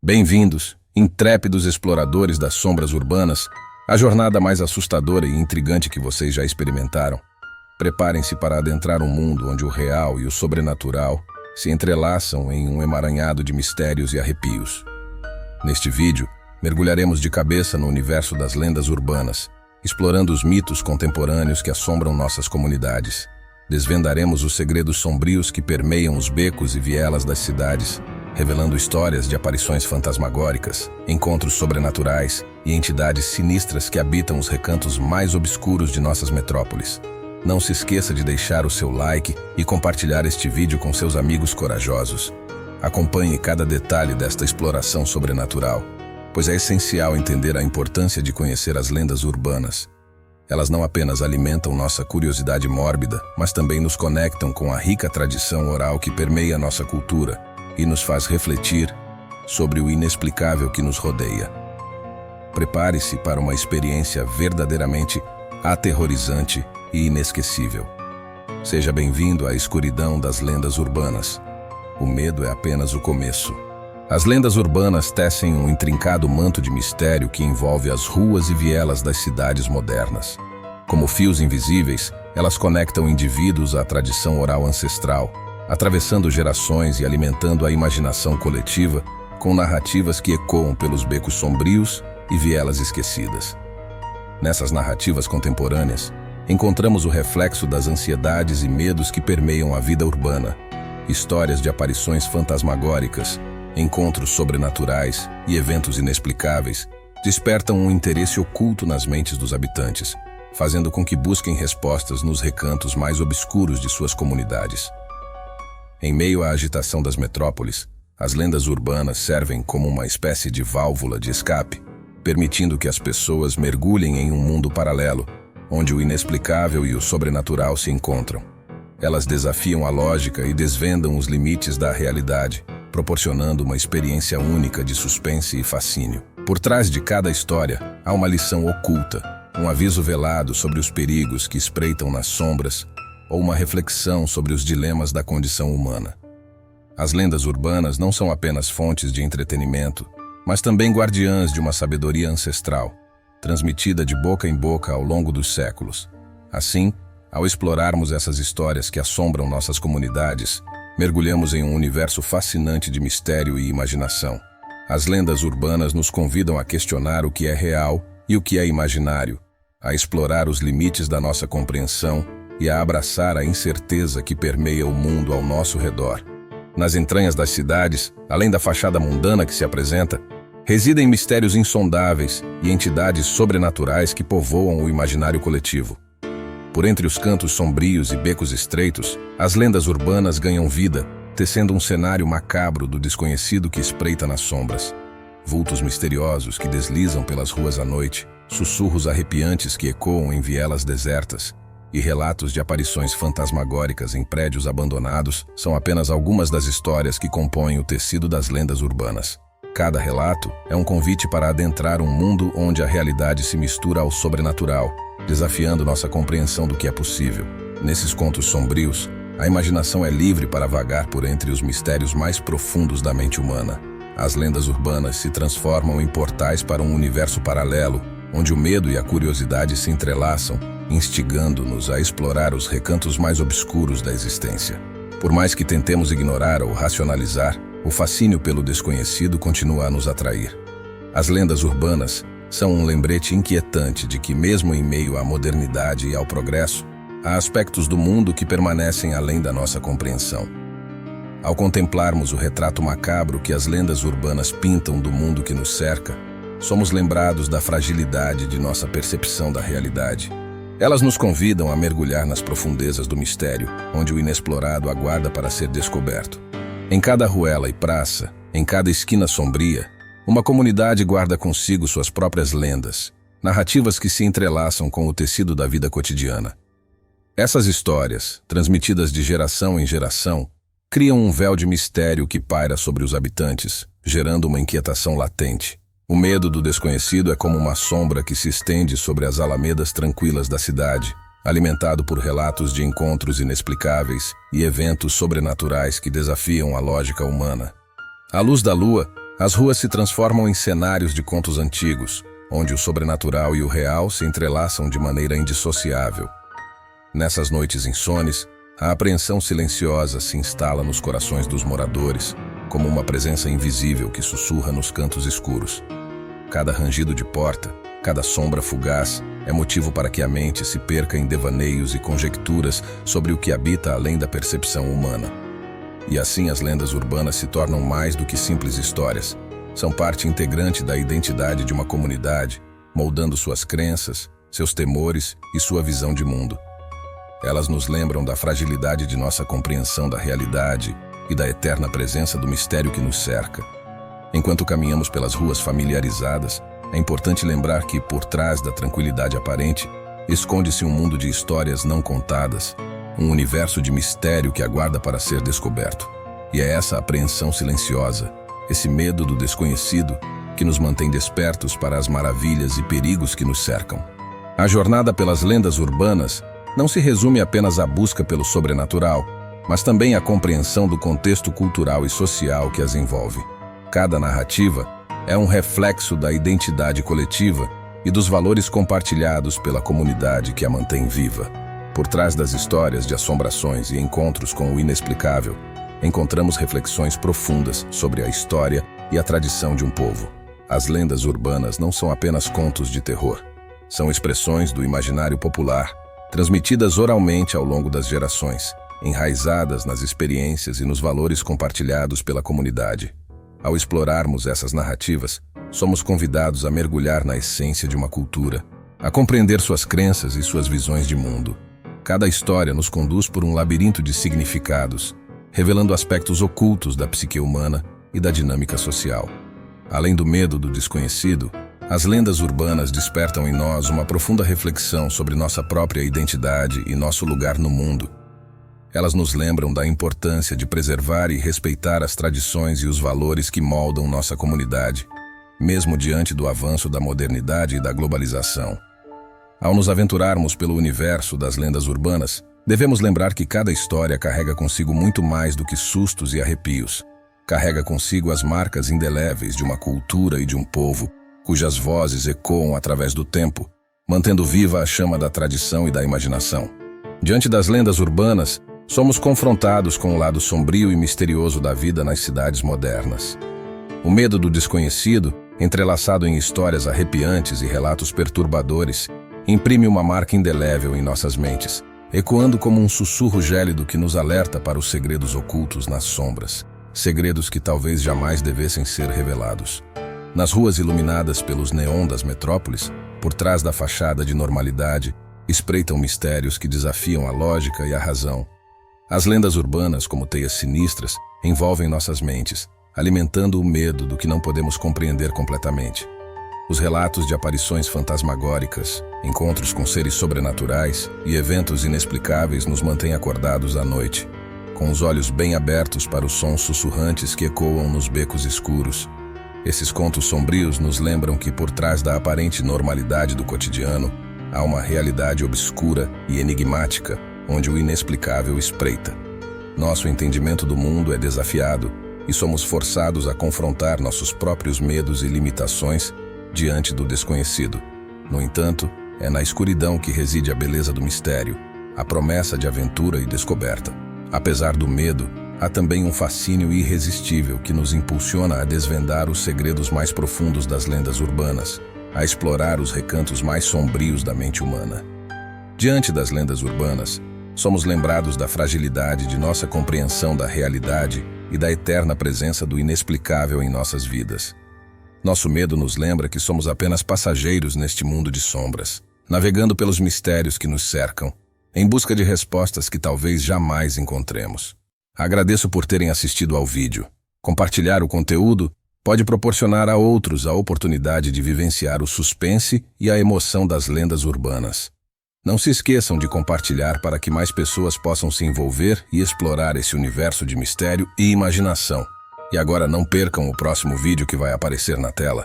Bem-vindos, intrépidos exploradores das sombras urbanas, à jornada mais assustadora e intrigante que vocês já experimentaram. Preparem-se para adentrar um mundo onde o real e o sobrenatural se entrelaçam em um emaranhado de mistérios e arrepios. Neste vídeo, mergulharemos de cabeça no universo das lendas urbanas, explorando os mitos contemporâneos que assombram nossas comunidades. Desvendaremos os segredos sombrios que permeiam os becos e vielas das cidades, revelando histórias de aparições fantasmagóricas, encontros sobrenaturais e entidades sinistras que habitam os recantos mais obscuros de nossas metrópoles. Não se esqueça de deixar o seu like e compartilhar este vídeo com seus amigos corajosos. Acompanhe cada detalhe desta exploração sobrenatural, pois é essencial entender a importância de conhecer as lendas urbanas. Elas não apenas alimentam nossa curiosidade mórbida, mas também nos conectam com a rica tradição oral que permeia nossa cultura e nos faz refletir sobre o inexplicável que nos rodeia. Prepare-se para uma experiência verdadeiramente aterrorizante e inesquecível. Seja bem-vindo à escuridão das lendas urbanas. O medo é apenas o começo. As lendas urbanas tecem um intrincado manto de mistério que envolve as ruas e vielas das cidades modernas. Como fios invisíveis, elas conectam indivíduos à tradição oral ancestral, atravessando gerações e alimentando a imaginação coletiva com narrativas que ecoam pelos becos sombrios e vielas esquecidas. Nessas narrativas contemporâneas, encontramos o reflexo das ansiedades e medos que permeiam a vida urbana, histórias de aparições fantasmagóricas, encontros sobrenaturais e eventos inexplicáveis despertam um interesse oculto nas mentes dos habitantes, fazendo com que busquem respostas nos recantos mais obscuros de suas comunidades. Em meio à agitação das metrópoles, as lendas urbanas servem como uma espécie de válvula de escape, permitindo que as pessoas mergulhem em um mundo paralelo, onde o inexplicável e o sobrenatural se encontram. Elas desafiam a lógica e desvendam os limites da realidade, proporcionando uma experiência única de suspense e fascínio. Por trás de cada história, há uma lição oculta, um aviso velado sobre os perigos que espreitam nas sombras, ou uma reflexão sobre os dilemas da condição humana. As lendas urbanas não são apenas fontes de entretenimento, mas também guardiãs de uma sabedoria ancestral, transmitida de boca em boca ao longo dos séculos. Assim, ao explorarmos essas histórias que assombram nossas comunidades, mergulhamos em um universo fascinante de mistério e imaginação. As lendas urbanas nos convidam a questionar o que é real e o que é imaginário, a explorar os limites da nossa compreensão e a abraçar a incerteza que permeia o mundo ao nosso redor. Nas entranhas das cidades, além da fachada mundana que se apresenta, residem mistérios insondáveis e entidades sobrenaturais que povoam o imaginário coletivo. Por entre os cantos sombrios e becos estreitos, as lendas urbanas ganham vida, tecendo um cenário macabro do desconhecido que espreita nas sombras. Vultos misteriosos que deslizam pelas ruas à noite, sussurros arrepiantes que ecoam em vielas desertas e relatos de aparições fantasmagóricas em prédios abandonados são apenas algumas das histórias que compõem o tecido das lendas urbanas. Cada relato é um convite para adentrar um mundo onde a realidade se mistura ao sobrenatural, desafiando nossa compreensão do que é possível. Nesses contos sombrios, a imaginação é livre para vagar por entre os mistérios mais profundos da mente humana. As lendas urbanas se transformam em portais para um universo paralelo, onde o medo e a curiosidade se entrelaçam, instigando-nos a explorar os recantos mais obscuros da existência. Por mais que tentemos ignorar ou racionalizar, o fascínio pelo desconhecido continua a nos atrair. As lendas urbanas são um lembrete inquietante de que, mesmo em meio à modernidade e ao progresso, há aspectos do mundo que permanecem além da nossa compreensão. Ao contemplarmos o retrato macabro que as lendas urbanas pintam do mundo que nos cerca, somos lembrados da fragilidade de nossa percepção da realidade. Elas nos convidam a mergulhar nas profundezas do mistério, onde o inexplorado aguarda para ser descoberto. Em cada ruela e praça, em cada esquina sombria, uma comunidade guarda consigo suas próprias lendas, narrativas que se entrelaçam com o tecido da vida cotidiana. Essas histórias, transmitidas de geração em geração, criam um véu de mistério que paira sobre os habitantes, gerando uma inquietação latente. O medo do desconhecido é como uma sombra que se estende sobre as alamedas tranquilas da cidade, alimentado por relatos de encontros inexplicáveis e eventos sobrenaturais que desafiam a lógica humana. À luz da lua, As ruas se transformam em cenários de contos antigos, onde o sobrenatural e o real se entrelaçam de maneira indissociável. Nessas noites insones, a apreensão silenciosa se instala nos corações dos moradores, como uma presença invisível que sussurra nos cantos escuros. Cada rangido de porta, cada sombra fugaz, é motivo para que a mente se perca em devaneios e conjecturas sobre o que habita além da percepção humana. E assim as lendas urbanas se tornam mais do que simples histórias. São parte integrante da identidade de uma comunidade, moldando suas crenças, seus temores e sua visão de mundo. Elas nos lembram da fragilidade de nossa compreensão da realidade e da eterna presença do mistério que nos cerca. Enquanto caminhamos pelas ruas familiarizadas, é importante lembrar que, por trás da tranquilidade aparente, esconde-se um mundo de histórias não contadas, um universo de mistério que aguarda para ser descoberto. E é essa apreensão silenciosa, esse medo do desconhecido, que nos mantém despertos para as maravilhas e perigos que nos cercam. A jornada pelas lendas urbanas não se resume apenas à busca pelo sobrenatural, mas também à compreensão do contexto cultural e social que as envolve. Cada narrativa é um reflexo da identidade coletiva e dos valores compartilhados pela comunidade que a mantém viva. Por trás das histórias de assombrações e encontros com o inexplicável, encontramos reflexões profundas sobre a história e a tradição de um povo. As lendas urbanas não são apenas contos de terror. São expressões do imaginário popular, transmitidas oralmente ao longo das gerações, enraizadas nas experiências e nos valores compartilhados pela comunidade. Ao explorarmos essas narrativas, somos convidados a mergulhar na essência de uma cultura, a compreender suas crenças e suas visões de mundo. Cada história nos conduz por um labirinto de significados, revelando aspectos ocultos da psique humana e da dinâmica social. Além do medo do desconhecido, as lendas urbanas despertam em nós uma profunda reflexão sobre nossa própria identidade e nosso lugar no mundo. Elas nos lembram da importância de preservar e respeitar as tradições e os valores que moldam nossa comunidade, mesmo diante do avanço da modernidade e da globalização. Ao nos aventurarmos pelo universo das lendas urbanas, devemos lembrar que cada história carrega consigo muito mais do que sustos e arrepios. Carrega consigo as marcas indeléveis de uma cultura e de um povo, cujas vozes ecoam através do tempo, mantendo viva a chama da tradição e da imaginação. Diante das lendas urbanas, somos confrontados com o lado sombrio e misterioso da vida nas cidades modernas. O medo do desconhecido, entrelaçado em histórias arrepiantes e relatos perturbadores, imprime uma marca indelével em nossas mentes, ecoando como um sussurro gélido que nos alerta para os segredos ocultos nas sombras, segredos que talvez jamais devessem ser revelados. Nas ruas iluminadas pelos neon das metrópoles, por trás da fachada de normalidade, espreitam mistérios que desafiam a lógica e a razão. As lendas urbanas, como teias sinistras, envolvem nossas mentes, alimentando o medo do que não podemos compreender completamente. Os relatos de aparições fantasmagóricas, encontros com seres sobrenaturais e eventos inexplicáveis nos mantêm acordados à noite, com os olhos bem abertos para os sons sussurrantes que ecoam nos becos escuros. Esses contos sombrios nos lembram que por trás da aparente normalidade do cotidiano, há uma realidade obscura e enigmática, onde o inexplicável espreita. Nosso entendimento do mundo é desafiado e somos forçados a confrontar nossos próprios medos e limitações diante do desconhecido. No entanto, é na escuridão que reside a beleza do mistério, a promessa de aventura e descoberta. Apesar do medo, há também um fascínio irresistível que nos impulsiona a desvendar os segredos mais profundos das lendas urbanas, a explorar os recantos mais sombrios da mente humana. Diante das lendas urbanas, somos lembrados da fragilidade de nossa compreensão da realidade e da eterna presença do inexplicável em nossas vidas. Nosso medo nos lembra que somos apenas passageiros neste mundo de sombras, navegando pelos mistérios que nos cercam, em busca de respostas que talvez jamais encontremos. Agradeço por terem assistido ao vídeo. Compartilhar o conteúdo pode proporcionar a outros a oportunidade de vivenciar o suspense e a emoção das lendas urbanas. Não se esqueçam de compartilhar para que mais pessoas possam se envolver e explorar esse universo de mistério e imaginação. E agora não percam o próximo vídeo que vai aparecer na tela.